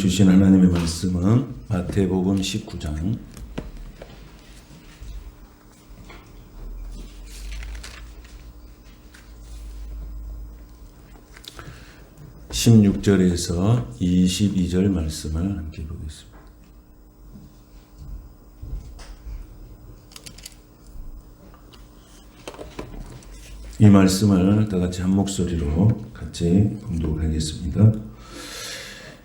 주신 하나님의 말씀은 마태복음 19장 16절에서 22절 말씀을 함께 보겠습니다. 이 말씀을 다 같이 한 목소리로 같이 봉독하겠습니다.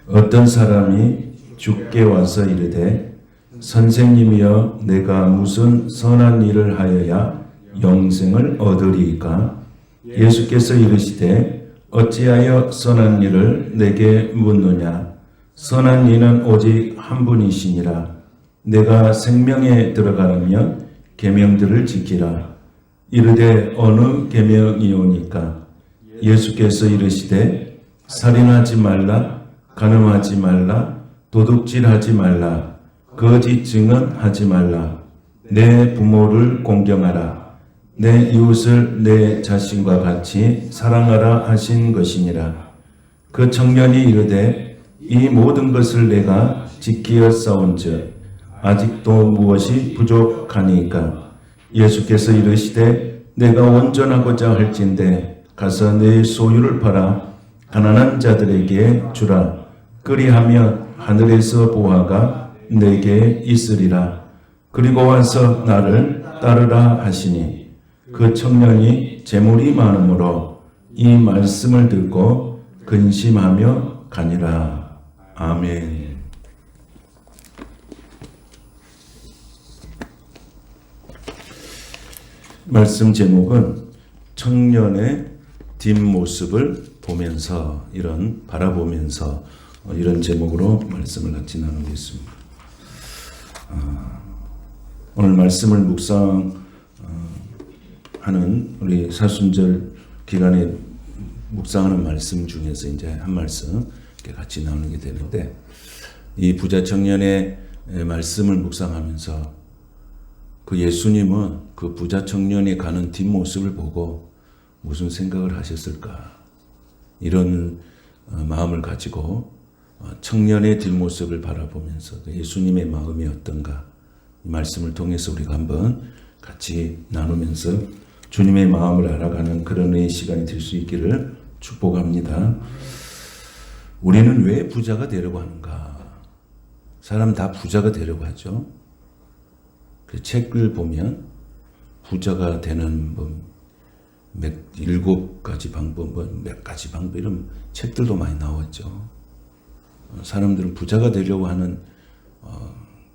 어떤 사람이 주께 와서 이르되 선생님이여 내가 무슨 선한 일을 하여야 영생을 얻으리이까? 예수께서 이르시되 어찌하여 선한 일을 내게 묻느냐? 선한 이는 오직 한 분이시니라. 내가 생명에 들어가려면 계명들을 지키라. 이르되 어느 계명이오니까? 예수께서 이르시되 살인하지 말라, 간음하지 말라, 도둑질하지 말라, 거짓 증언하지 말라, 내 부모를 공경하라, 내 이웃을 내 자신과 같이 사랑하라 하신 것이니라. 그 청년이 이르되 이 모든 것을 내가 지키었사온즉 아직도 무엇이 부족하니까? 예수께서 이르시되 내가 온전하고자 할진대 가서 내 소유를 팔아 가난한 자들에게 주라. 그리하면 하늘에서 보화가 내게 있으리라. 그리고 와서 나를 따르라 하시니 그 청년이 재물이 많으므로 이 말씀을 듣고 근심하며 가니라. 아멘. 말씀 제목은 청년의 뒷모습을 보면서, 바라보면서 이런 제목으로 말씀을 같이 나누겠습니다. 오늘 말씀을 묵상하는 우리 사순절 기간에 묵상하는 말씀 중에서 이제 한 말씀 같이 나누게 되는데, 이 부자 청년의 말씀을 묵상하면서 그 예수님은 그 부자 청년이 가는 뒷모습을 보고 무슨 생각을 하셨을까? 이런 마음을 가지고 청년의 뒷모습을 바라보면서 예수님의 마음이 어떤가? 이 말씀을 통해서 우리가 한번 같이 나누면서 주님의 마음을 알아가는 그런 시간이 될 수 있기를 축복합니다. 우리는 왜 부자가 되려고 하는가? 사람 다 부자가 되려고 하죠. 그 책을 보면 부자가 되는 7가지 방법, 몇 가지 방법 이런 책들도 많이 나왔죠. 사람들은 부자가 되려고 하는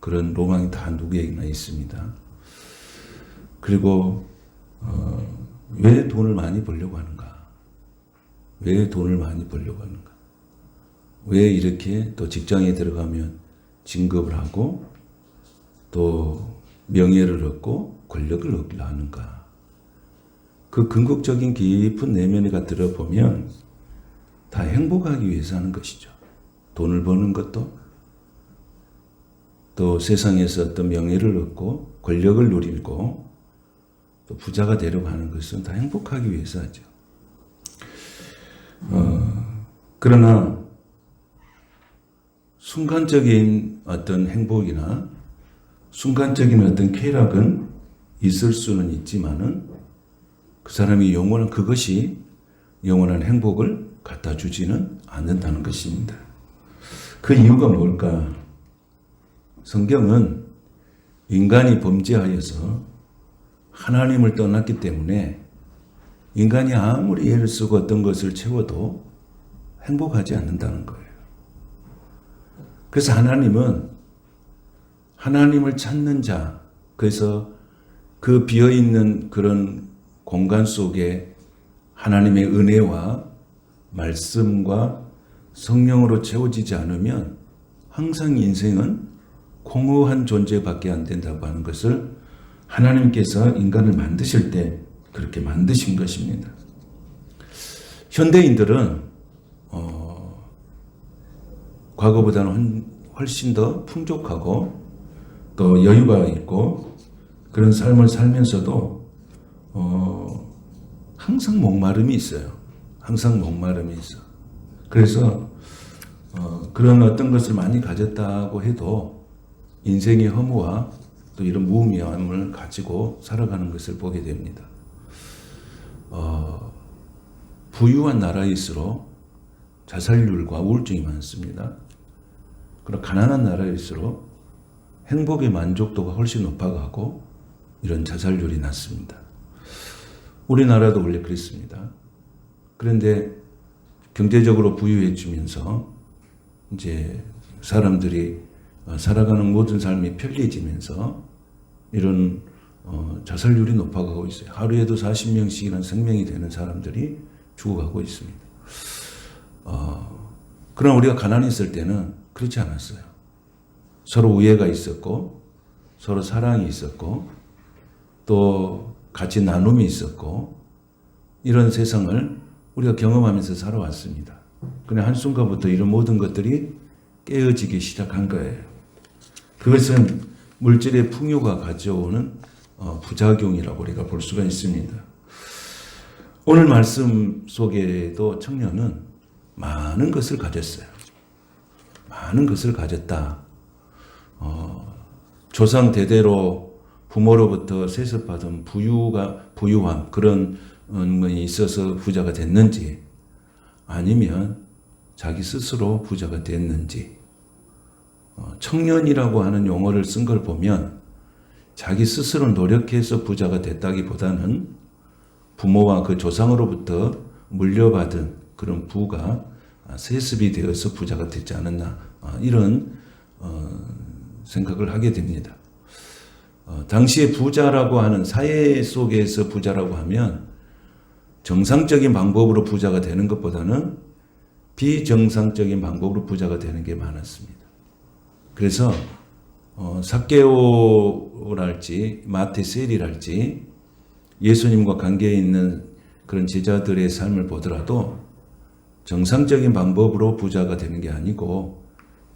그런 로망이 다 누구에게나 있습니다. 그리고 왜 돈을 많이 벌려고 하는가? 왜 돈을 많이 벌려고 하는가? 왜 이렇게 또 직장에 들어가면 진급을 하고 또 명예를 얻고 권력을 얻으려 하는가? 그 궁극적인 깊은 내면에 들어보면 다 행복하기 위해서 하는 것이죠. 돈을 버는 것도, 또 세상에서 어떤 명예를 얻고 권력을 누리고 또 부자가 되려고 하는 것은 다 행복하기 위해서 하죠. 그러나 순간적인 어떤 행복이나 순간적인 어떤 쾌락은 있을 수는 있지만은 그 사람이 그것이 영원한 행복을 갖다 주지는 않는다는 것입니다. 그 이유가 뭘까? 성경은 인간이 범죄하여서 하나님을 떠났기 때문에 인간이 아무리 애를 쓰고 어떤 것을 채워도 행복하지 않는다는 거예요. 그래서 하나님을 찾는 자, 그래서 그 비어있는 그런 공간 속에 하나님의 은혜와 말씀과 성령으로 채워지지 않으면 항상 인생은 공허한 존재밖에 안 된다고 하는 것을 하나님께서 인간을 만드실 때 그렇게 만드신 것입니다. 현대인들은 과거보다는 훨씬 더 풍족하고 또 여유가 있고 그런 삶을 살면서도 항상 목마름이 있어요. 항상 목마름이 있어. 그래서 그런 어떤 것을 많이 가졌다고 해도 인생의 허무와 또 이런 무의미함을 가지고 살아가는 것을 보게 됩니다. 부유한 나라일수록 자살률과 우울증이 많습니다. 그리고 가난한 나라일수록 행복의 만족도가 훨씬 높아가고 이런 자살률이 낮습니다. 우리나라도 원래 그랬습니다. 그런데 경제적으로 부유해지면서 이제 사람들이 살아가는 모든 삶이 편리해지면서 이런 자살률이 높아가고 있어요. 하루에도 40명씩이나 생명이 되는 사람들이 죽어가고 있습니다. 그러나 우리가 가난했을 때는 그렇지 않았어요. 서로 우애가 있었고 서로 사랑이 있었고 또 같이 나눔이 있었고 이런 세상을 우리가 경험하면서 살아왔습니다. 그런데 한순간부터 이런 모든 것들이 깨어지기 시작한 거예요. 그것은 물질의 풍요가 가져오는 부작용이라고 우리가 볼 수가 있습니다. 오늘 말씀 속에도 청년은 많은 것을 가졌어요. 많은 것을 가졌다. 조상 대대로 부모로부터 세습받은 부유함 그런 것이 있어서 부자가 됐는지 아니면 자기 스스로 부자가 됐는지 청년이라고 하는 용어를 쓴 걸 보면 자기 스스로 노력해서 부자가 됐다기보다는 부모와 그 조상으로부터 물려받은 그런 부가 세습이 되어서 부자가 됐지 않았나 이런 생각을 하게 됩니다. 당시에 부자라고 하는 사회 속에서 부자라고 하면 정상적인 방법으로 부자가 되는 것보다는 비정상적인 방법으로 부자가 되는 게 많았습니다. 그래서 삭개오랄지 마태셀이랄지 예수님과 관계에 있는 그런 제자들의 삶을 보더라도 정상적인 방법으로 부자가 되는 게 아니고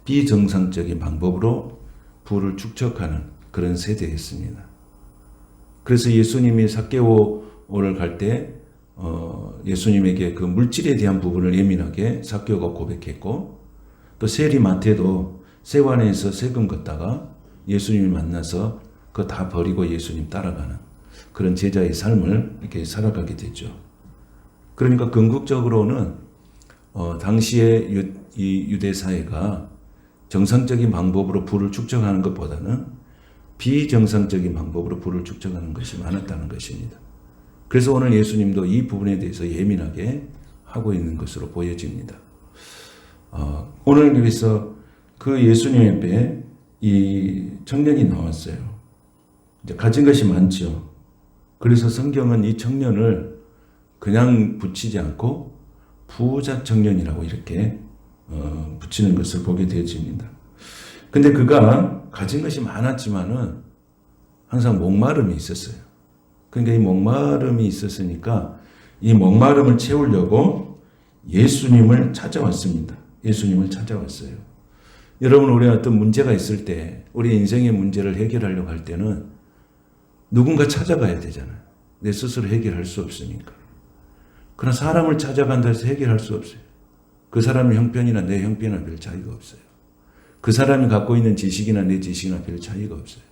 비정상적인 방법으로 부를 축적하는 그런 세대였습니다. 그래서 예수님이 삭개오를 갈 때 예수님에게 그 물질에 대한 부분을 예민하게 삭개오가 고백했고 또 세리마태도 세관에서 세금 걷다가 예수님을 만나서 그거 다 버리고 예수님 따라가는 그런 제자의 삶을 이렇게 살아가게 됐죠. 그러니까 궁극적으로는 당시의 이 유대 사회가 정상적인 방법으로 부를 축적하는 것보다는 비정상적인 방법으로 부를 축적하는 것이 많았다는 것입니다. 그래서 오늘 예수님도 이 부분에 대해서 예민하게 하고 있는 것으로 보여집니다. 오늘 그래서 그 예수님 앞에 이 청년이 나왔어요. 이제 가진 것이 많죠. 그래서 성경은 이 청년을 그냥 붙이지 않고 부자 청년이라고 이렇게 붙이는 것을 보게 되어집니다. 근데 그가 가진 것이 많았지만은 항상 목마름이 있었어요. 그러니까 이 목마름이 있었으니까 이 목마름을 채우려고 예수님을 찾아왔습니다. 예수님을 찾아왔어요. 여러분, 우리가 어떤 문제가 있을 때, 우리 인생의 문제를 해결하려고 할 때는 누군가 찾아가야 되잖아요. 내 스스로 해결할 수 없으니까. 그러나 사람을 찾아간다 해서 해결할 수 없어요. 그 사람의 형편이나 내 형편이나 별 차이가 없어요. 그 사람이 갖고 있는 지식이나 내 지식이나 별 차이가 없어요.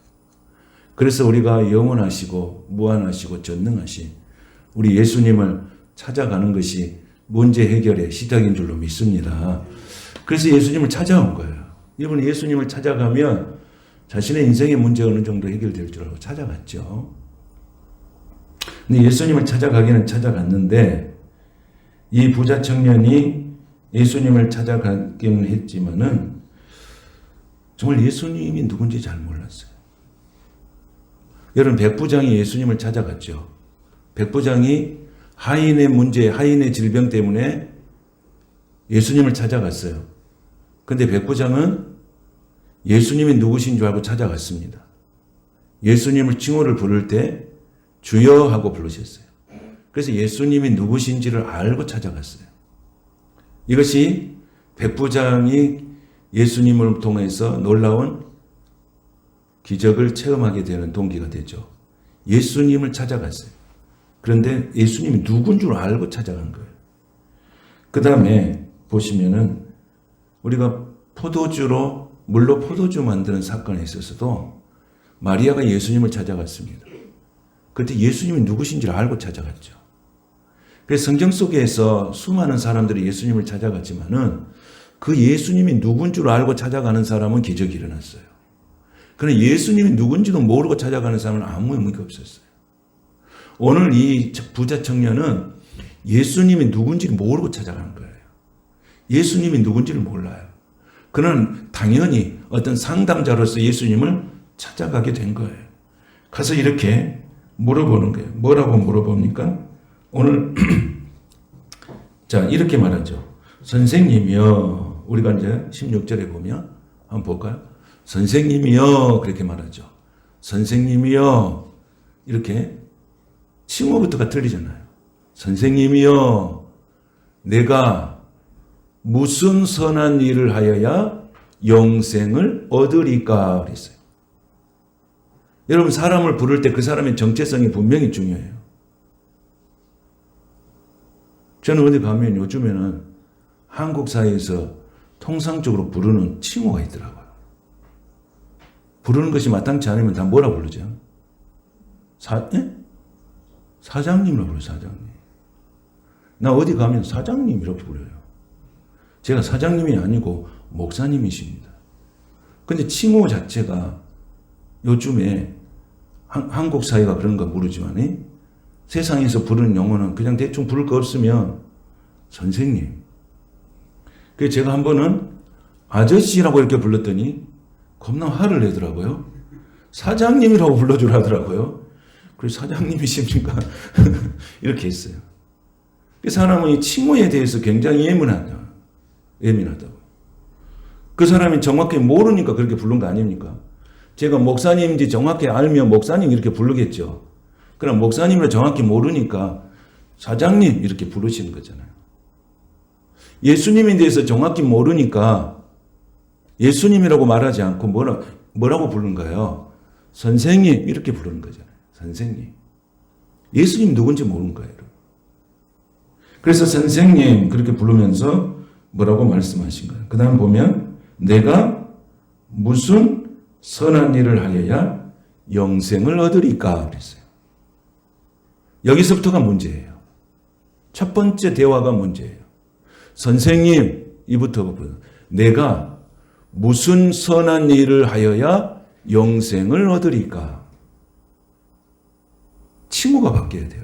그래서 우리가 영원하시고 무한하시고 전능하신 우리 예수님을 찾아가는 것이 문제 해결의 시작인 줄로 믿습니다. 그래서 예수님을 찾아온 거예요. 이분은 예수님을 찾아가면 자신의 인생의 문제가 어느 정도 해결될 줄 알고 찾아갔죠. 근데 예수님을 찾아가기는 찾아갔는데 이 부자 청년이 예수님을 찾아가기는 했지만은 정말 예수님이 누군지 잘 몰랐어요. 여러분, 백부장이 예수님을 찾아갔죠. 백부장이 하인의 문제, 하인의 질병 때문에 예수님을 찾아갔어요. 근데 백부장은 예수님이 누구신 줄 알고 찾아갔습니다. 예수님을 칭호를 부를 때 주여 하고 부르셨어요. 그래서 예수님이 누구신지를 알고 찾아갔어요. 이것이 백부장이 예수님을 통해서 놀라운 기적을 체험하게 되는 동기가 되죠. 예수님을 찾아갔어요. 그런데 예수님이 누군 줄 알고 찾아간 거예요. 그 다음에 보시면은 우리가 물로 포도주 만드는 사건에 있어서도 마리아가 예수님을 찾아갔습니다. 그때 예수님이 누구신지를 알고 찾아갔죠. 그래서 성경 속에서 수많은 사람들이 예수님을 찾아갔지만은 그 예수님이 누군 줄 알고 찾아가는 사람은 기적이 일어났어요. 그러나 예수님이 누군지도 모르고 찾아가는 사람은 아무 의미가 없었어요. 오늘 이 부자 청년은 예수님이 누군지를 모르고 찾아가는 거예요. 예수님이 누군지를 몰라요. 그는 당연히 어떤 상담자로서 예수님을 찾아가게 된 거예요. 가서 이렇게 물어보는 거예요. 뭐라고 물어봅니까? 오늘 자 이렇게 말하죠. 선생님이요. 우리가 이제 16절에 보면 한번 볼까요? 선생님이요. 그렇게 말하죠. 선생님이요. 이렇게 칭호부터가 틀리잖아요. 선생님이요. 내가 무슨 선한 일을 하여야 영생을 얻으리까 그랬어요. 여러분 사람을 부를 때 그 사람의 정체성이 분명히 중요해요. 저는 어디 가면 요즘에는 한국 사회에서 통상적으로 부르는 칭호가 있더라고요. 부르는 것이 마땅치 않으면 다 뭐라 부르죠? 사장님이라고 불러요. 사장님. 나 어디 가면 사장님 이렇게 불러요. 제가 사장님이 아니고 목사님이십니다. 근데 칭호 자체가 요즘에 한국 사회가 그런가 모르지만 세상에서 부르는 용어는 그냥 대충 부를 거 없으면 선생님. 그래서 제가 한 번은 아저씨라고 이렇게 불렀더니 겁나 화를 내더라고요. 사장님이라고 불러주라 하더라고요. 그래서 사장님이십니까? 이렇게 했어요. 그 사람은 이 칭호에 대해서 굉장히 예민하다고. 그 사람이 정확히 모르니까 그렇게 부른 거 아닙니까? 제가 목사님인지 정확히 알면 목사님 이렇게 부르겠죠. 그럼 목사님을 정확히 모르니까 사장님 이렇게 부르시는 거잖아요. 예수님에 대해서 정확히 모르니까 예수님이라고 말하지 않고 뭐라고 부르는가요? 선생님 이렇게 부르는 거잖아요. 선생님. 예수님 누군지 모르는 거예요. 그래서 선생님 그렇게 부르면서 뭐라고 말씀하신 거예요. 그 다음 보면 내가 무슨 선한 일을 하여야 영생을 얻으리까 그랬어요. 여기서부터가 문제예요. 첫 번째 대화가 문제예요. 선생님 이부터 내가 무슨 선한 일을 하여야 영생을 얻으리까. 칭호가 바뀌어야 돼요.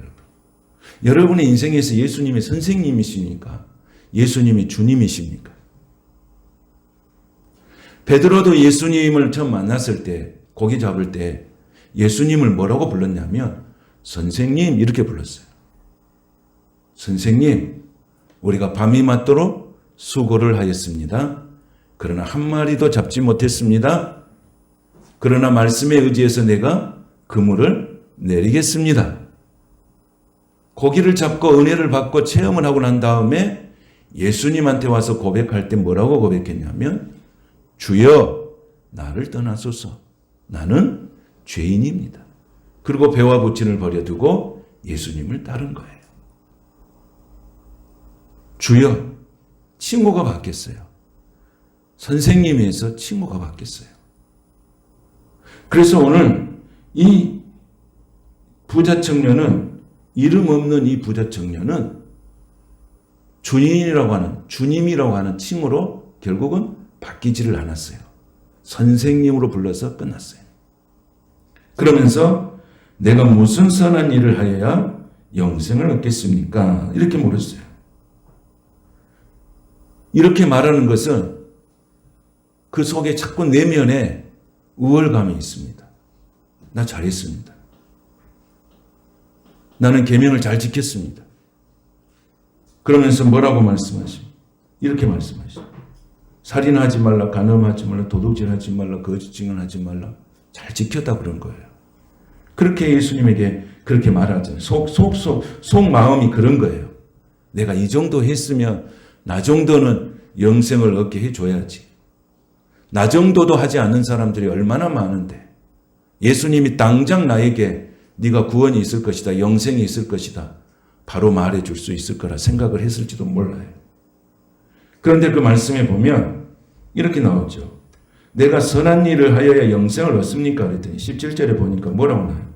여러분의 인생에서 예수님이 선생님이시니까 예수님이 주님이십니까? 베드로도 예수님을 처음 만났을 때 고기 잡을 때 예수님을 뭐라고 불렀냐면 선생님 이렇게 불렀어요. 선생님 우리가 밤이 맞도록 수고를 하였습니다. 그러나 한 마리도 잡지 못했습니다. 그러나 말씀에 의지해서 내가 그물을 내리겠습니다. 고기를 잡고 은혜를 받고 체험을 하고 난 다음에 예수님한테 와서 고백할 때 뭐라고 고백했냐면 주여 나를 떠나소서 나는 죄인입니다. 그리고 배와 부친을 버려두고 예수님을 따른 거예요. 주여 칭호가 바뀌었어요. 선생님에서 칭호가 바뀌었어요. 그래서 오늘 이 부자 청년은 이름 없는 이 부자 청년은 주님이라고 하는 칭호로 결국은 바뀌지를 않았어요. 선생님으로 불러서 끝났어요. 그러면서 내가 무슨 선한 일을 하여야 영생을 얻겠습니까? 이렇게 물었어요. 이렇게 말하는 것은 그 속에 자꾸 내면에 우월감이 있습니다. 나 잘했습니다. 나는 계명을 잘 지켰습니다. 그러면서 뭐라고 말씀하십니까? 이렇게 말씀하시죠. 살인하지 말라, 간음하지 말라, 도둑질하지 말라, 거짓 증언하지 말라. 잘 지켰다 그런 거예요. 그렇게 예수님에게 그렇게 말하잖아요. 속마음이 그런 거예요. 내가 이 정도 했으면 나 정도는 영생을 얻게 해줘야지. 나 정도도 하지 않는 사람들이 얼마나 많은데 예수님이 당장 나에게 네가 구원이 있을 것이다. 영생이 있을 것이다. 바로 말해줄 수 있을 거라 생각을 했을지도 몰라요. 그런데 그 말씀에 보면 이렇게 나오죠. 내가 선한 일을 하여야 영생을 얻습니까? 그랬더니 17절에 보니까 뭐라고 나와요?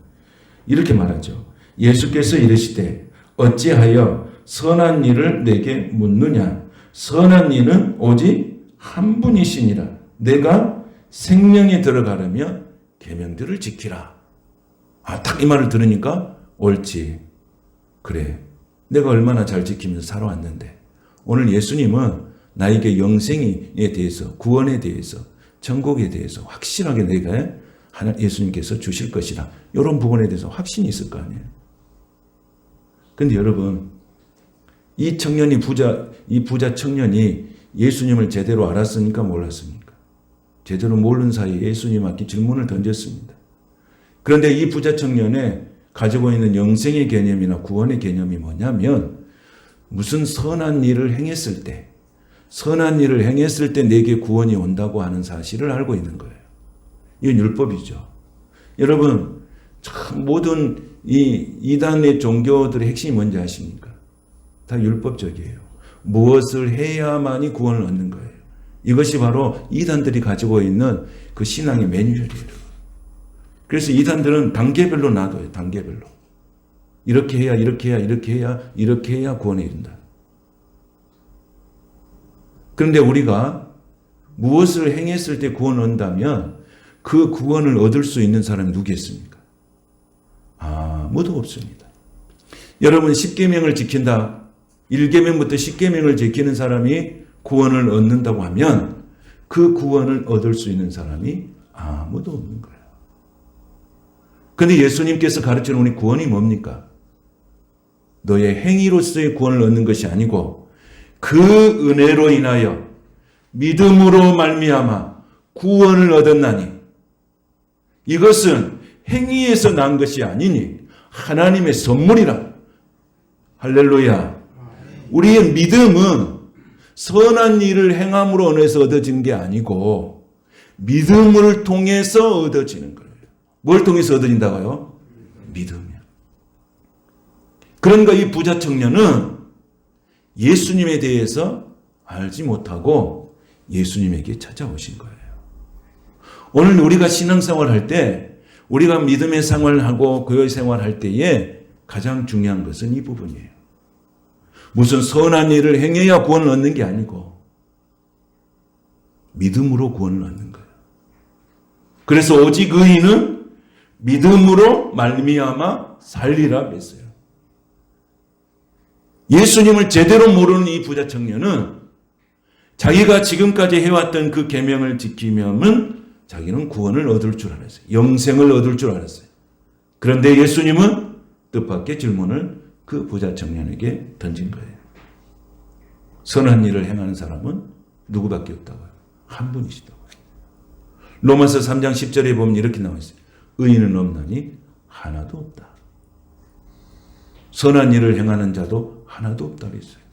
이렇게 말하죠. 예수께서 이르시되 어찌하여 선한 일을 내게 묻느냐? 선한 이는 오직 한 분이시니라. 내가 생명에 들어가려면 계명들을 지키라. 딱 이 말을 들으니까 옳지. 그래. 내가 얼마나 잘 지키면서 살아왔는데 오늘 예수님은 나에게 영생에 대해서, 구원에 대해서, 천국에 대해서 확실하게 내가 예수님께서 주실 것이다. 이런 부분에 대해서 확신이 있을 거 아니에요. 근데 여러분, 이 부자 청년이 예수님을 제대로 알았습니까? 몰랐습니까? 제대로 모르는 사이에 예수님께 질문을 던졌습니다. 그런데 이 부자 청년의 가지고 있는 영생의 개념이나 구원의 개념이 뭐냐면 무슨 선한 일을 행했을 때 내게 구원이 온다고 하는 사실을 알고 있는 거예요. 이건 율법이죠. 여러분, 참 모든 이 이단의 종교들의 핵심이 뭔지 아십니까? 다 율법적이에요. 무엇을 해야만이 구원을 얻는 거예요. 이것이 바로 이단들이 가지고 있는 그 신앙의 매뉴얼이에요. 그래서 이단들은 단계별로 놔둬요. 단계별로. 이렇게 해야, 이렇게 해야, 이렇게 해야, 이렇게 해야 구원에 이른다. 그런데 우리가 무엇을 행했을 때 구원을 얻는다면 그 구원을 얻을 수 있는 사람이 누구겠습니까? 아무도 없습니다. 여러분 10계명을 지킨다. 1계명부터 10계명을 지키는 사람이 구원을 얻는다고 하면 그 구원을 얻을 수 있는 사람이 아무도 없는 거예요. 그런데 예수님께서 가르치는 우리 구원이 뭡니까? 너의 행위로서의 구원을 얻는 것이 아니고 그 은혜로 인하여 믿음으로 말미암아 구원을 얻었나니 이것은 행위에서 난 것이 아니니 하나님의 선물이라. 할렐루야. 우리의 믿음은 선한 일을 행함으로 인해서 얻어진 게 아니고 믿음을 통해서 얻어지는 거예요. 뭘 통해서 얻어진다고요? 믿음이요. 그러니까 이 부자 청년은 예수님에 대해서 알지 못하고 예수님에게 찾아오신 거예요. 오늘 우리가 신앙생활 할 때, 우리가 믿음의 생활하고 교회 생활할 때에 가장 중요한 것은 이 부분이에요. 무슨 선한 일을 행해야 구원을 얻는 게 아니고 믿음으로 구원을 얻는 거예요. 그래서 오직 의인은 믿음으로 말미암아 살리라 그랬어요. 예수님을 제대로 모르는 이 부자 청년은 자기가 지금까지 해왔던 그 계명을 지키면은 자기는 구원을 얻을 줄 알았어요. 영생을 얻을 줄 알았어요. 그런데 예수님은 뜻밖의 질문을 그 부자 청년에게 던진 거예요. 선한 일을 행하는 사람은 누구밖에 없다고요? 한 분이시다고요. 로마서 3장 10절에 보면 이렇게 나와 있어요. 의인은 없나니 하나도 없다. 선한 일을 행하는 자도 하나도 없다고 했어요.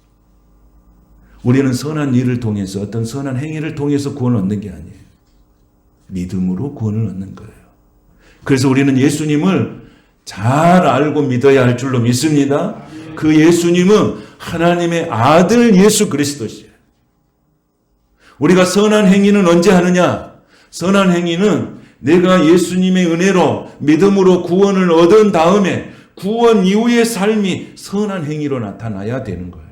우리는 선한 일을 통해서 어떤 선한 행위를 통해서 구원을 얻는 게 아니에요. 믿음으로 구원을 얻는 거예요. 그래서 우리는 예수님을 잘 알고 믿어야 할 줄로 믿습니다. 그 예수님은 하나님의 아들 예수 그리스도시에요. 우리가 선한 행위는 언제 하느냐? 선한 행위는 내가 예수님의 은혜로 믿음으로 구원을 얻은 다음에 구원 이후의 삶이 선한 행위로 나타나야 되는 거예요.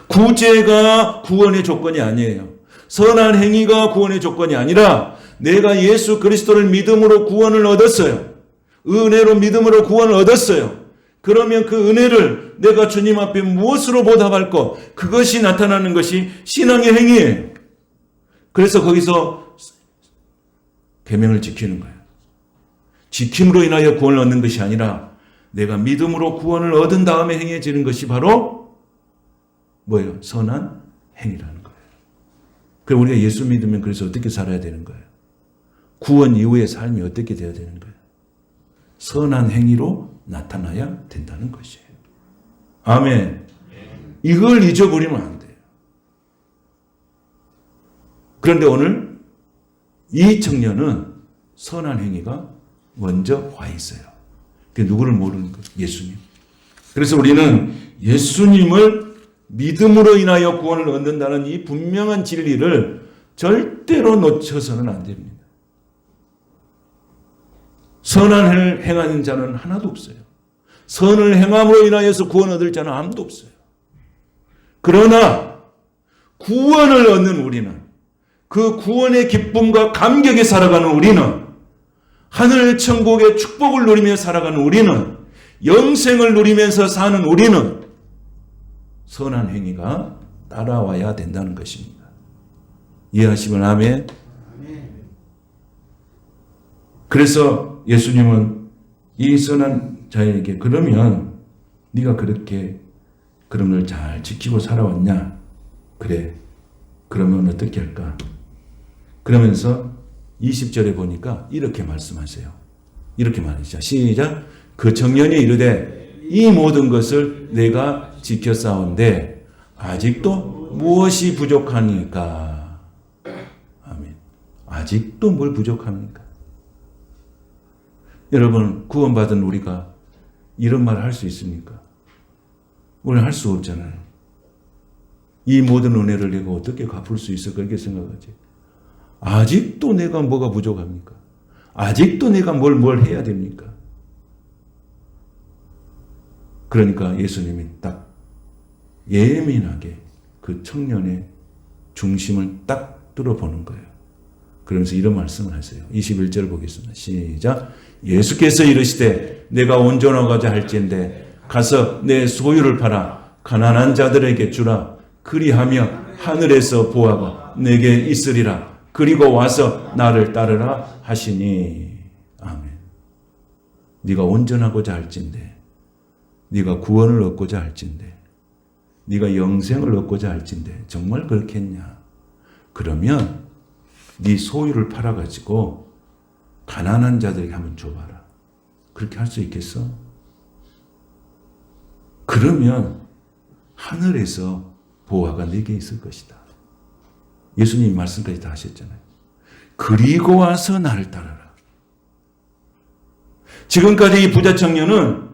구제가 구원의 조건이 아니에요. 선한 행위가 구원의 조건이 아니라 내가 예수 그리스도를 믿음으로 구원을 얻었어요. 은혜로 믿음으로 구원을 얻었어요. 그러면 그 은혜를 내가 주님 앞에 무엇으로 보답할 것? 그것이 나타나는 것이 신앙의 행위예요. 그래서 거기서 계명을 지키는 거예요. 지킴으로 인하여 구원을 얻는 것이 아니라 내가 믿음으로 구원을 얻은 다음에 행해지는 것이 바로 뭐예요? 선한 행위라는 거예요. 그럼 우리가 예수 믿으면 그래서 어떻게 살아야 되는 거예요? 구원 이후의 삶이 어떻게 되어야 되는 거예요? 선한 행위로 나타나야 된다는 것이에요. 아멘. 이걸 잊어버리면 안 돼요. 그런데 오늘 이 청년은 선한 행위가 먼저 와 있어요. 그게 누구를 모르는 거예요? 예수님. 그래서 우리는 예수님을 믿음으로 인하여 구원을 얻는다는 이 분명한 진리를 절대로 놓쳐서는 안 됩니다. 선한 일을 행하는 자는 하나도 없어요. 선을 행함으로 인하여서 구원 얻을 자는 아무도 없어요. 그러나 구원을 얻는 우리는, 그 구원의 기쁨과 감격에 살아가는 우리는, 하늘 천국의 축복을 누리며 살아가는 우리는, 영생을 누리면서 사는 우리는 선한 행위가 따라와야 된다는 것입니다. 이해하시면 아멘. 그래서 예수님은 이 선한 자에게, 그러면 네가 그렇게 그런 걸 잘 지키고 살아왔냐? 그래. 그러면 어떻게 할까? 그러면서 20절에 보니까 이렇게 말씀하세요. 이렇게 말하시죠. 시작. 그 청년이 이르되 이 모든 것을 내가 지켰사온데 아직도 무엇이 부족하니까? 아멘. 아직도 뭘 부족합니까? 여러분, 구원받은 우리가 이런 말을 할 수 있습니까? 우리는 할 수 없잖아요. 이 모든 은혜를 내가 어떻게 갚을 수 있어? 그렇게 생각하지. 아직도 내가 뭐가 부족합니까? 아직도 내가 뭘 해야 됩니까? 그러니까 예수님이 딱 예민하게 그 청년의 중심을 딱 뚫어보는 거예요. 그러면서 이런 말씀을 하세요. 21절 보겠습니다. 시작. 예수께서 이르시되 내가 온전하고자 할지인데 가서 내 소유를 팔아 가난한 자들에게 주라. 그리하며 하늘에서 보화가 내게 있으리라. 그리고 와서 나를 따르라 하시니. 아멘. 네가 온전하고자 할진대, 네가 구원을 얻고자 할진대, 네가 영생을 얻고자 할진대 정말 그렇겠냐? 그러면 네 소유를 팔아가지고 가난한 자들에게 한번 줘봐라. 그렇게 할 수 있겠어? 그러면 하늘에서 보화가 네게 있을 것이다. 예수님이 말씀까지 다 하셨잖아요. 그리고 와서 나를 따르라. 지금까지 이 부자 청년은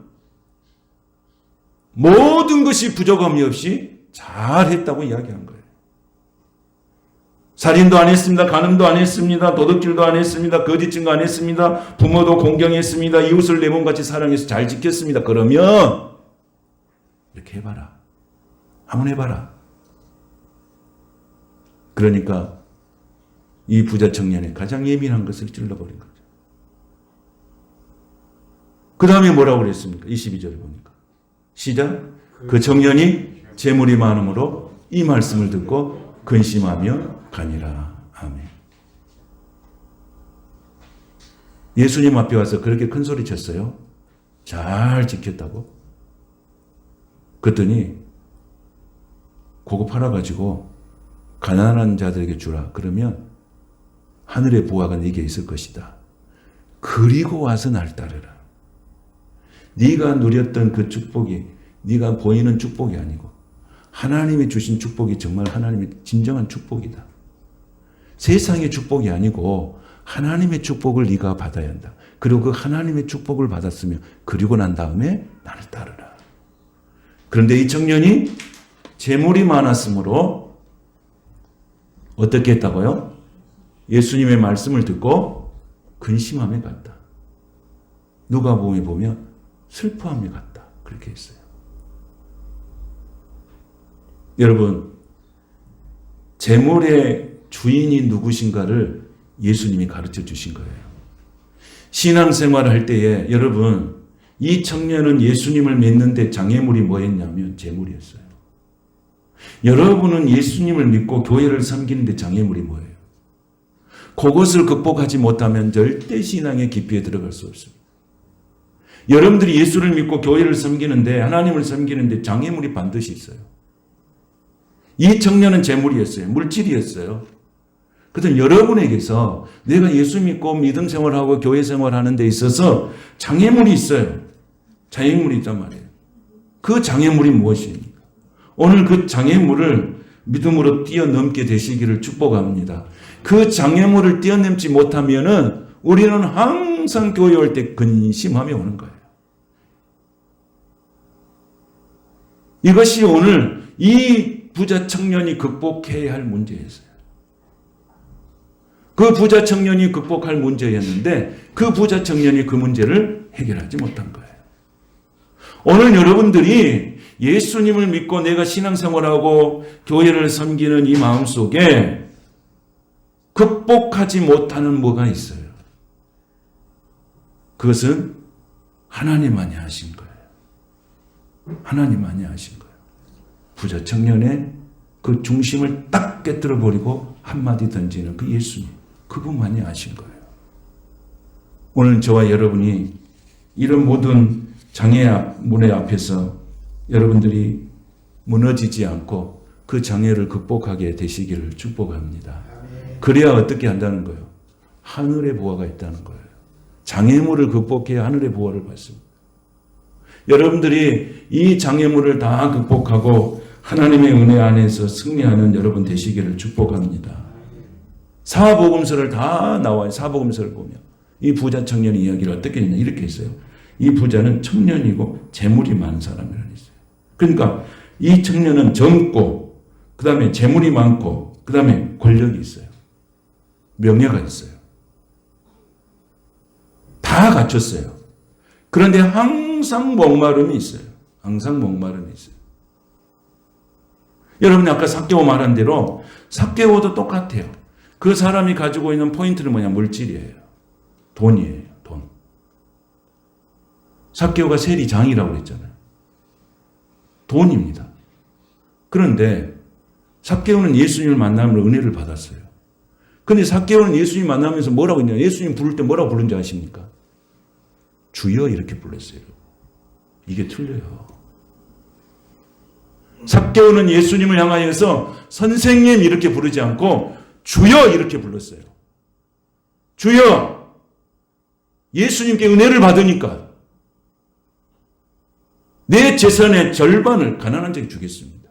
모든 것이 부족함이 없이 잘했다고 이야기한 거예요. 살인도 안 했습니다. 간음도 안 했습니다. 도둑질도 안 했습니다. 거짓 증거 안 했습니다. 부모도 공경했습니다. 이웃을 내 몸같이 사랑해서 잘 지켰습니다. 그러면 이렇게 해봐라. 한번 해봐라. 그러니까 이 부자 청년의 가장 예민한 것을 찔러버린 거죠. 그 다음에 뭐라고 그랬습니까? 22절에 보니까. 시작. 그 청년이 재물이 많음으로 이 말씀을 듣고 근심하며 가니라. 아멘. 예수님 앞에 와서 그렇게 큰 소리 쳤어요. 잘 지켰다고. 그랬더니 그거 팔아가지고 가난한 자들에게 주라. 그러면 하늘의 보화가 네게 있을 것이다. 그리고 와서 날 따르라. 네가 누렸던 그 축복이 네가 보이는 축복이 아니고 하나님이 주신 축복이 정말 하나님의 진정한 축복이다. 세상의 축복이 아니고 하나님의 축복을 네가 받아야 한다. 그리고 그 하나님의 축복을 받았으면 그리고 난 다음에 나를 따르라. 그런데 이 청년이 재물이 많았으므로 어떻게 했다고요? 예수님의 말씀을 듣고 근심함에 갔다. 누가복음에 보면 슬퍼함에 갔다. 그렇게 했어요. 여러분, 재물의 주인이 누구신가를 예수님이 가르쳐 주신 거예요. 신앙생활을 할 때에 여러분, 이 청년은 예수님을 믿는데 장애물이 뭐였냐면 재물이었어요. 여러분은 예수님을 믿고 교회를 섬기는데 장애물이 뭐예요? 그것을 극복하지 못하면 절대 신앙의 깊이에 들어갈 수 없습니다. 여러분들이 예수를 믿고 교회를 섬기는데 하나님을 섬기는데 장애물이 반드시 있어요. 이 청년은 재물이었어요. 물질이었어요. 그래서 여러분에게서 내가 예수 믿고 믿음 생활하고 교회 생활하는 데 있어서 장애물이 있어요. 장애물이 있단 말이에요. 그 장애물이 무엇입니까? 오늘 그 장애물을 믿음으로 뛰어넘게 되시기를 축복합니다. 그 장애물을 뛰어넘지 못하면은 우리는 항상 교회 올 때 근심하며 오는 거예요. 이것이 오늘 이 부자 청년이 극복해야 할 문제였어요. 그 부자 청년이 극복할 문제였는데 그 부자 청년이 그 문제를 해결하지 못한 거예요. 오늘 여러분들이 예수님을 믿고 내가 신앙생활하고 교회를 섬기는 이 마음속에 극복하지 못하는 뭐가 있어요. 그것은 하나님만이 하신 거예요. 하나님만이 하신 거예요. 부자 청년의 그 중심을 딱 깨뜨려 버리고 한마디 던지는 그 예수님, 그분만이 하신 거예요. 오늘 저와 여러분이 이런 모든 장애물의 앞에서 여러분들이 무너지지 않고 그 장애를 극복하게 되시기를 축복합니다. 그래야 어떻게 한다는 거예요? 하늘의 보화가 있다는 거예요. 장애물을 극복해야 하늘의 보화를 받습니다. 여러분들이 이 장애물을 다 극복하고 하나님의 은혜 안에서 승리하는 여러분 되시기를 축복합니다. 사복음서를 다 나와요. 사복음서를 보면 이 부자 청년의 이야기를 어떻게 했냐 이렇게 했어요. 이 부자는 청년이고 재물이 많은 사람이라는 있어요. 그러니까 이 청년은 젊고 그 다음에 재물이 많고 그 다음에 권력이 있어요. 명예가 있어요. 다 갖췄어요. 그런데 항상 목마름이 있어요. 항상 목마름이 있어요. 여러분이 아까 삭개오 말한 대로 삭개오도 똑같아요. 그 사람이 가지고 있는 포인트는 뭐냐? 물질이에요. 돈이에요. 돈. 삭개오가 세리장이라고 그랬잖아요. 돈입니다. 그런데 삭개오는 예수님을 만나면 은혜를 받았어요. 근데 삭개오는 예수님 만나면서 뭐라고 했냐? 예수님 부를 때 뭐라고 부른지 아십니까? 주여 이렇게 불렀어요. 이게 틀려요. 삭개오는 예수님을 향하여서 선생님 이렇게 부르지 않고 주여 이렇게 불렀어요. 주여! 예수님께 은혜를 받으니까 내 재산의 절반을 가난한 자에게 주겠습니다.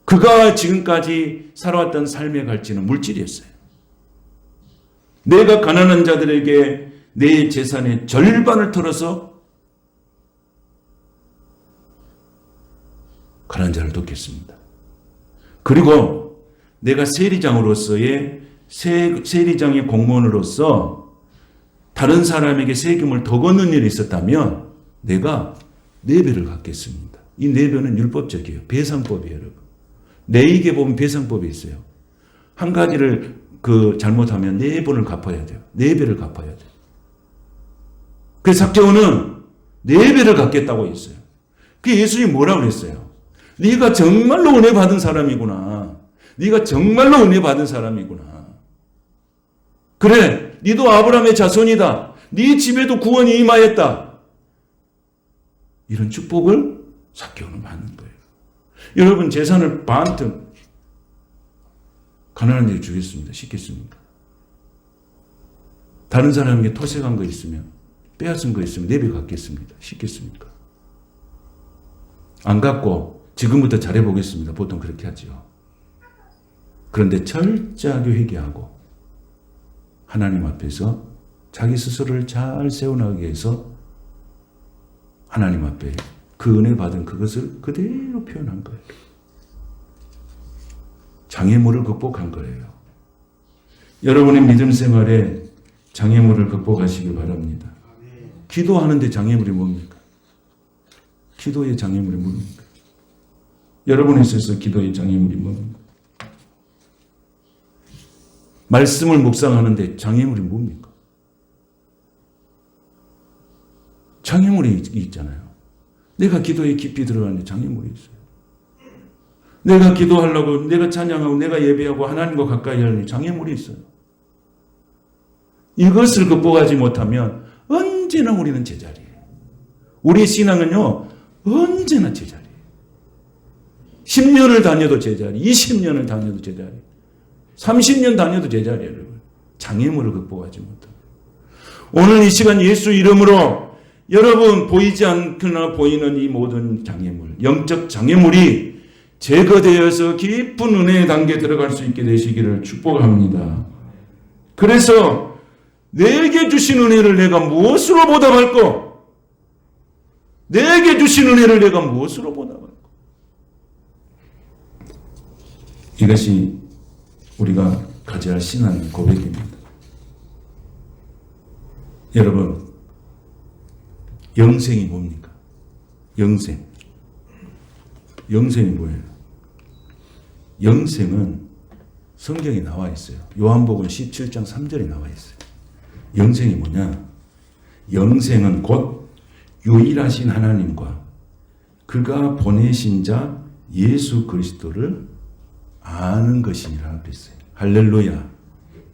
그가 지금까지 살아왔던 삶의 갈지는 물질이었어요. 내가 가난한 자들에게 내 재산의 절반을 털어서 가난한 자를 돕겠습니다. 그리고 내가 세리장으로서의 세리장의 공무원으로서 다른 사람에게 세금을 더 걷는 일이 있었다면 내가 4배를 갚겠습니다. 이 4배는 율법적이에요. 배상법이에요, 여러분. 레이기에 보면 배상법이 있어요. 한 가지를 잘못하면 4번을 갚아야 돼요. 4배를 갚아야 돼요. 그래서 삭개오는 4배를 갚겠다고 했어요. 그 예수님이 뭐라고 그랬어요? 네가 정말로 은혜 받은 사람이구나. 네가 정말로 은혜 받은 사람이구나. 그래, 네도 아브라함의 자손이다. 네 집에도 구원이 임하였다. 이런 축복을 삭개오는 받는 거예요. 여러분 재산을 반쯤 가난한 데에 주겠습니다. 시켰습니까? 다른 사람에게 토색한 거 있으면 빼앗은 거 있으면 4배 갚겠습니다. 시켰습니까? 안 갚고 지금부터 잘해보겠습니다. 보통 그렇게 하죠. 그런데 철저하게 회개하고 하나님 앞에서 자기 스스로를 잘 세워나가기 위해서 하나님 앞에 그 은혜 받은 그것을 그대로 표현한 거예요. 장애물을 극복한 거예요. 여러분의 믿음 생활에 장애물을 극복하시길 바랍니다. 기도하는데 장애물이 뭡니까? 기도의 장애물이 뭡니까? 여러분에 있어서 기도의 장애물이 뭡니까? 말씀을 묵상하는데 장애물이 뭡니까? 장애물이 있잖아요. 내가 기도에 깊이 들어가는데 장애물이 있어요. 내가 기도하려고, 내가 찬양하고, 내가 예배하고 하나님과 가까이 하려니 장애물이 있어요. 이것을 극복하지 못하면 언제나 우리는 제자리예요. 우리의 신앙은요, 언제나 제자리예요. 10년을 다녀도 제자리, 20년을 다녀도 제자리, 30년 다녀도 제자리예요, 여러분. 장애물을 극복하지 못하고. 오늘 이 시간 예수 이름으로 여러분 보이지 않거나 보이는 이 모든 장애물, 영적 장애물이 제거되어서 깊은 은혜의 단계에 들어갈 수 있게 되시기를 축복합니다. 그래서 내게 주신 은혜를 내가 무엇으로 보답할까? 내게 주신 은혜를 내가 무엇으로 보답할까? 이것이 우리가 가져야 할 신앙의 고백입니다. 여러분, 영생이 뭡니까? 영생. 영생이 뭐예요? 영생은 성경에 나와 있어요. 요한복음 17장 3절에 나와 있어요. 영생이 뭐냐? 영생은 곧 유일하신 하나님과 그가 보내신 자 예수 그리스도를 아는 것이니라 그랬어요. 할렐루야.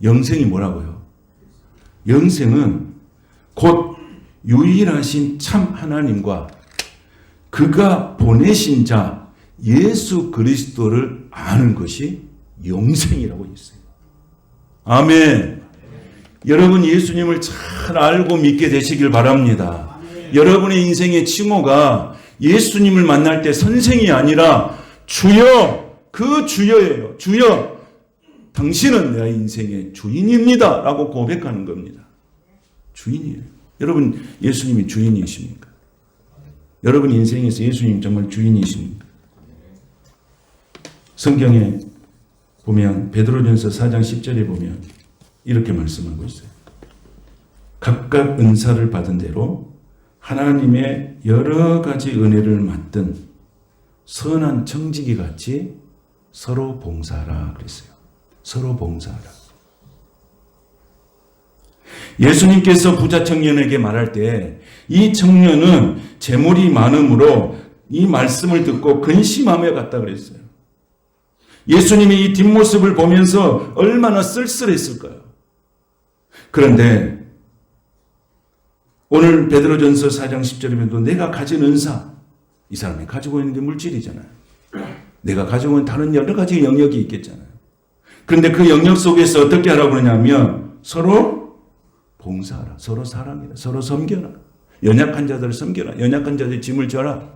영생이 뭐라고요? 영생은 곧 유일하신 참 하나님과 그가 보내신 자 예수 그리스도를 아는 것이 영생이라고 있어요. 아멘. 여러분 예수님을 잘 알고 믿게 되시길 바랍니다. 여러분의 인생의 칭호가 예수님을 만날 때 선생이 아니라 주여, 그 주여예요. 주여, 당신은 내 인생의 주인입니다 라고 고백하는 겁니다. 주인이에요. 여러분 예수님이 주인이십니까? 여러분 인생에서 예수님 정말 주인이십니까? 성경에 보면 베드로전서 4장 10절에 보면 이렇게 말씀하고 있어요. 각각 은사를 받은 대로 하나님의 여러 가지 은혜를 맡든 선한 청지기 같이 서로 봉사하라 그랬어요. 서로 봉사하라. 예수님께서 부자 청년에게 말할 때 이 청년은 재물이 많음으로 이 말씀을 듣고 근심하며 갔다 그랬어요. 예수님이 이 뒷모습을 보면서 얼마나 쓸쓸했을까요? 그런데 오늘 베드로전서 4장 10절에 보면 내가 가진 은사, 이 사람이 가지고 있는 게 물질이잖아요. 내가 가지고 있는 다른 여러 가지 영역이 있겠잖아요. 그런데 그 영역 속에서 어떻게 하라고 그러냐면 서로 봉사하라, 서로 사랑해라, 서로 섬겨라, 연약한 자들을 섬겨라, 연약한 자들의 짐을 져라.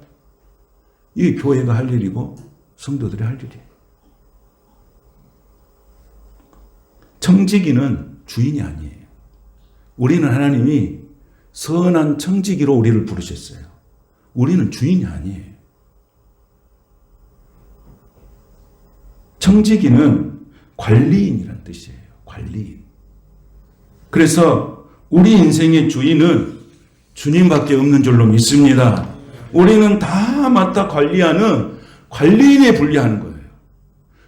이게 교회가 할 일이고 성도들이 할 일이에요. 청지기는 주인이 아니에요. 우리는 하나님이 선한 청지기로 우리를 부르셨어요. 우리는 주인이 아니에요. 청지기는 관리인이란 뜻이에요. 관리인. 그래서 우리 인생의 주인은 주님밖에 없는 줄로 믿습니다. 우리는 다 맡아 관리하는 관리인에 분리하는 거예요.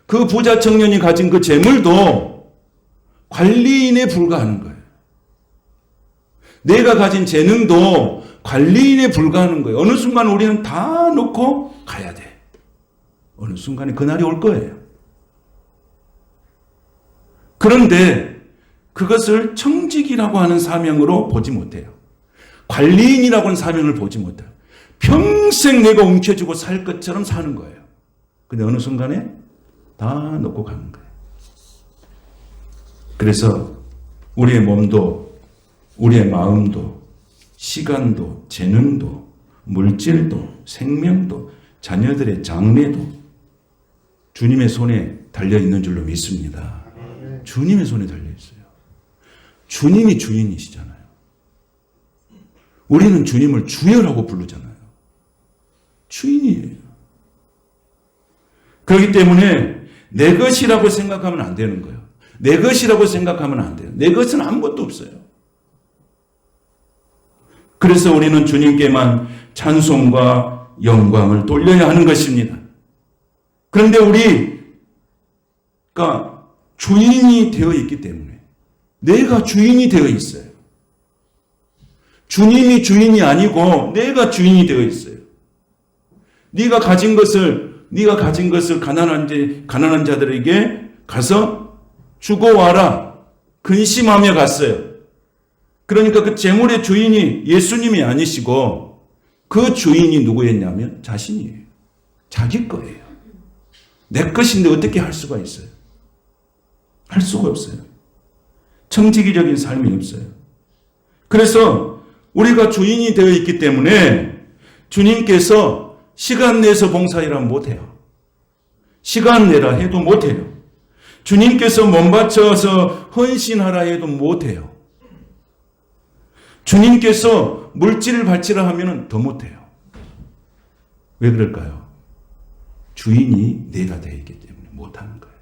그 부자 청년이 가진 그 재물도 관리인에 불과하는 거예요. 내가 가진 재능도 관리인에 불과하는 거예요. 어느 순간 우리는 다 놓고 가야 돼. 어느 순간에 그날이 올 거예요. 그런데 그것을 청직이라고 하는 사명으로 보지 못해요. 관리인이라고 하는 사명을 보지 못해요. 평생 내가 움켜쥐고 살 것처럼 사는 거예요. 근데 어느 순간에 다 놓고 가는 거예요. 그래서 우리의 몸도, 우리의 마음도, 시간도, 재능도, 물질도, 생명도, 자녀들의 장래도 주님의 손에 달려있는 줄로 믿습니다. 주님의 손에 달려있어요. 주님이 주인이시잖아요. 우리는 주님을 주여라고 부르잖아요. 주인이에요. 그렇기 때문에 내 것이라고 생각하면 안 되는 거예요. 내 것이라고 생각하면 안 돼요. 내 것은 아무것도 없어요. 그래서 우리는 주님께만 찬송과 영광을 돌려야 하는 것입니다. 그런데 우리가 주인이 되어 있기 때문에 내가 주인이 되어 있어요. 주님이 주인이 아니고 내가 주인이 되어 있어요. 네가 가진 것을 가난한 자들에게 가서 주고 와라. 근심하며 갔어요. 그러니까 그 재물의 주인이 예수님이 아니시고 그 주인이 누구였냐면 자신이에요. 자기 거예요. 내 것인데 어떻게 할 수가 있어요? 할 수가 없어요. 청지기적인 삶이 없어요. 그래서 우리가 주인이 되어 있기 때문에 주님께서 시간 내서 봉사일하면 못해요. 시간 내라 해도 못해요. 주님께서 몸 바쳐서 헌신하라 해도 못해요. 주님께서 물질을 바치라 하면 더 못해요. 왜 그럴까요? 주인이 내가 되어 있기 때문에 못하는 거예요.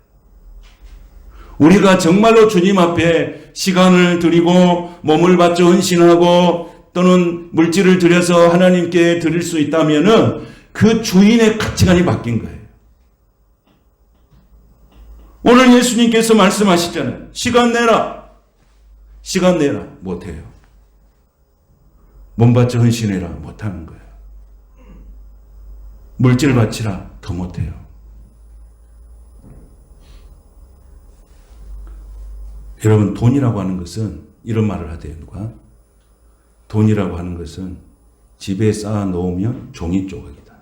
우리가 정말로 주님 앞에 시간을 드리고 몸을 바쳐 헌신하고 또는 물질을 들여서 하나님께 드릴 수 있다면은 그 주인의 가치관이 바뀐 거예요. 오늘 예수님께서 말씀하시잖아요. 시간 내라. 시간 내라. 못해요. 몸 바쳐 헌신해라. 못하는 거예요. 물질 바치라. 더 못해요. 여러분, 돈이라고 하는 것은 이런 말을 하대요. 누가? 돈이라고 하는 것은 집에 쌓아 놓으면 종이 조각이다.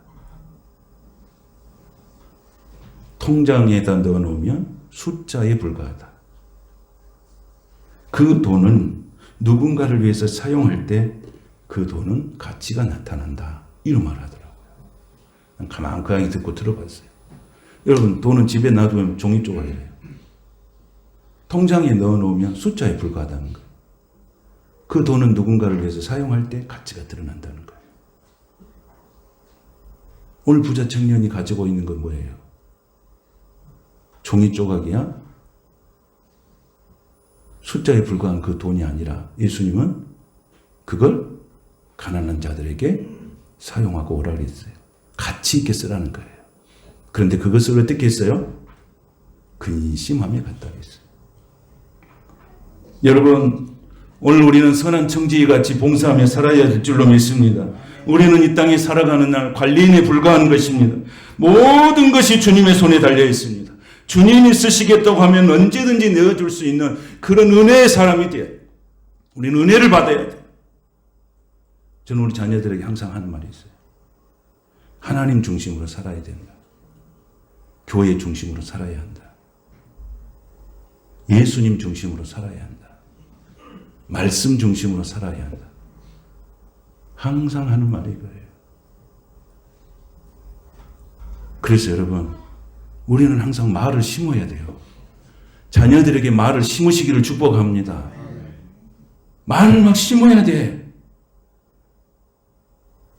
통장에다 넣어 놓으면 숫자에 불과하다. 그 돈은 누군가를 위해서 사용할 때 그 돈은 가치가 나타난다. 이런 말을 하더라고요. 가만히 듣고 들어봤어요. 여러분, 돈은 집에 놔두면 종이 조각이래요. 통장에 넣어 놓으면 숫자에 불과하다는 거예요. 그 돈은 누군가를 위해서 사용할 때 가치가 드러난다는 거예요. 오늘 부자 청년이 가지고 있는 건 뭐예요? 종이 조각이야? 숫자에 불과한 그 돈이 아니라 예수님은 그걸 가난한 자들에게 사용하고 오라 그랬어요. 가치 있게 쓰라는 거예요. 그런데 그것을 어떻게 했어요? 근심하며 갖다 했어요. 여러분, 오늘 우리는 선한 청지기 같이 봉사하며 살아야 될 줄로 믿습니다. 우리는 이 땅에 살아가는 날 관리인에 불과한 것입니다. 모든 것이 주님의 손에 달려 있습니다. 주님이 쓰시겠다고 하면 언제든지 내어줄 수 있는 그런 은혜의 사람이 돼야 돼요. 우리는 은혜를 받아야 돼요. 저는 우리 자녀들에게 항상 하는 말이 있어요. 하나님 중심으로 살아야 된다. 교회 중심으로 살아야 한다. 예수님 중심으로 살아야 한다. 말씀 중심으로 살아야 한다. 항상 하는 말이 이거예요. 그래서 여러분, 우리는 항상 말을 심어야 돼요. 자녀들에게 말을 심으시기를 축복합니다. 말을 막 심어야 돼.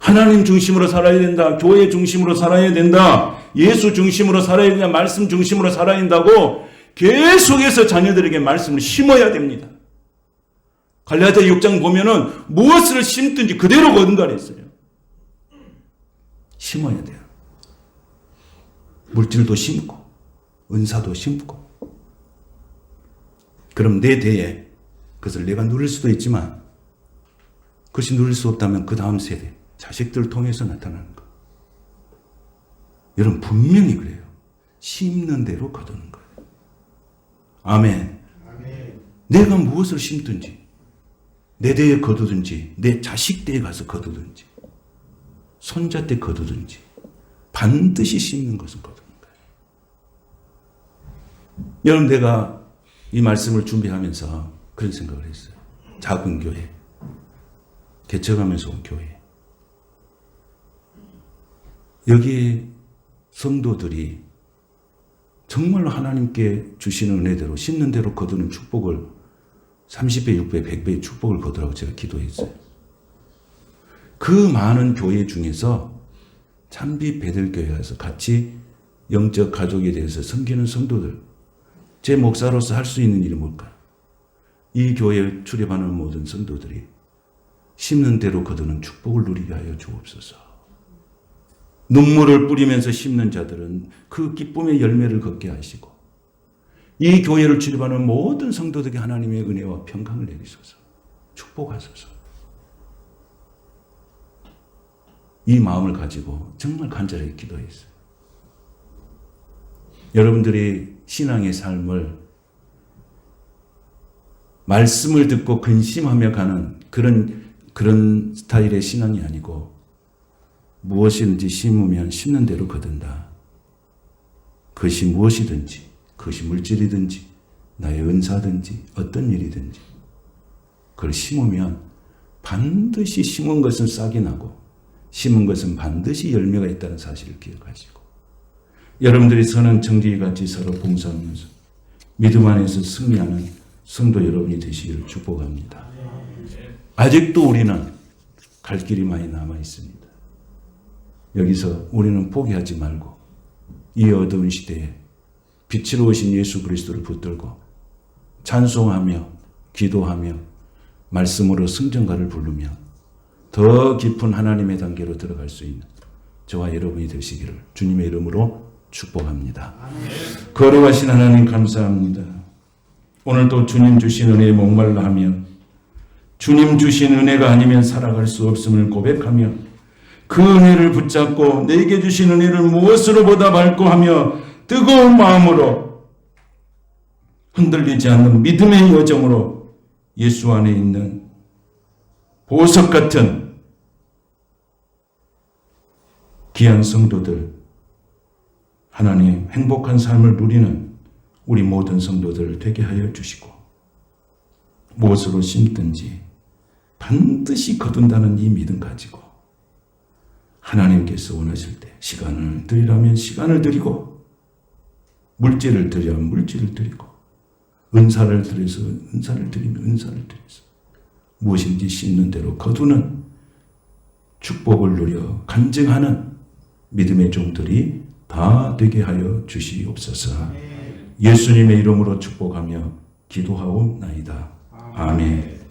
하나님 중심으로 살아야 된다. 교회 중심으로 살아야 된다. 예수 중심으로 살아야 된다. 말씀 중심으로 살아야 된다고 계속해서 자녀들에게 말씀을 심어야 됩니다. 갈라디아 6장 보면은 무엇을 심든지 그대로 거둔다 그랬어요. 심어야 돼요. 물질도 심고 은사도 심고. 그럼 내 대에 그것을 내가 누릴 수도 있지만 그것이 누릴 수 없다면 그 다음 세대 자식들을 통해서 나타나는 거. 여러분, 분명히 그래요. 심는 대로 거두는 거예요. 아멘. 아멘. 내가 무엇을 심든지 내 대에 거두든지 내 자식 대에 가서 거두든지 손자 때 거두든지 반드시 심는 것은 거두는 거예요. 여러분, 내가 이 말씀을 준비하면서 그런 생각을 했어요. 작은 교회, 개척하면서 온 교회. 여기 성도들이 정말로 하나님께 주시는 은혜대로 심는 대로 거두는 축복을 30배, 6배, 100배의 축복을 거두라고 제가 기도했어요. 그 많은 교회 중에서 참비 베들교회에서 같이 영적 가족에 대해서 섬기는 성도들, 제 목사로서 할 수 있는 일이 뭘까요? 이 교회에 출입하는 모든 성도들이 심는 대로 거두는 축복을 누리게 하여 주옵소서. 눈물을 뿌리면서 심는 자들은 그 기쁨의 열매를 걷게 하시고 이 교회를 출입하는 모든 성도들에게 하나님의 은혜와 평강을 내리소서. 축복하소서. 이 마음을 가지고 정말 간절하게 기도했어요. 여러분들이 신앙의 삶을 말씀을 듣고 근심하며 가는 그런 스타일의 신앙이 아니고 무엇이든지 심으면 심는 대로 거둔다. 그것이 무엇이든지, 그것이 물질이든지 나의 은사든지 어떤 일이든지 그걸 심으면 반드시 심은 것은 싹이 나고 심은 것은 반드시 열매가 있다는 사실을 기억하시고 여러분들이 선한 청지기같이 서로 봉사하면서 믿음 안에서 승리하는 성도 여러분이 되시기를 축복합니다. 아직도 우리는 갈 길이 많이 남아 있습니다. 여기서 우리는 포기하지 말고 이 어두운 시대에 빛으로 오신 예수 그리스도를 붙들고 찬송하며 기도하며 말씀으로 승전가를 부르며 더 깊은 하나님의 단계로 들어갈 수 있는 저와 여러분이 되시기를 주님의 이름으로 축복합니다. 거룩하신 하나님 감사합니다. 오늘도 주님 주신 은혜에 목말라 하며 주님 주신 은혜가 아니면 살아갈 수 없음을 고백하며 그 은혜를 붙잡고 내게 주신 은혜를 무엇으로 보답할까 하며 뜨거운 마음으로 흔들리지 않는 믿음의 여정으로 예수 안에 있는 보석 같은 귀한 성도들, 하나님 행복한 삶을 누리는 우리 모든 성도들 되게 하여 주시고 무엇으로 심든지 반드시 거둔다는 이 믿음 가지고 하나님께서 원하실 때 시간을 드리라면 시간을 드리고 물질을 드리라면 물질을 드리고 은사를 드려서 은사를 드리면 은사를 드려서 무엇인지 심는 대로 거두는 축복을 누려 간증하는 믿음의 종들이 다 되게 하여 주시옵소서. 예수님의 이름으로 축복하며 기도하옵나이다. 아멘.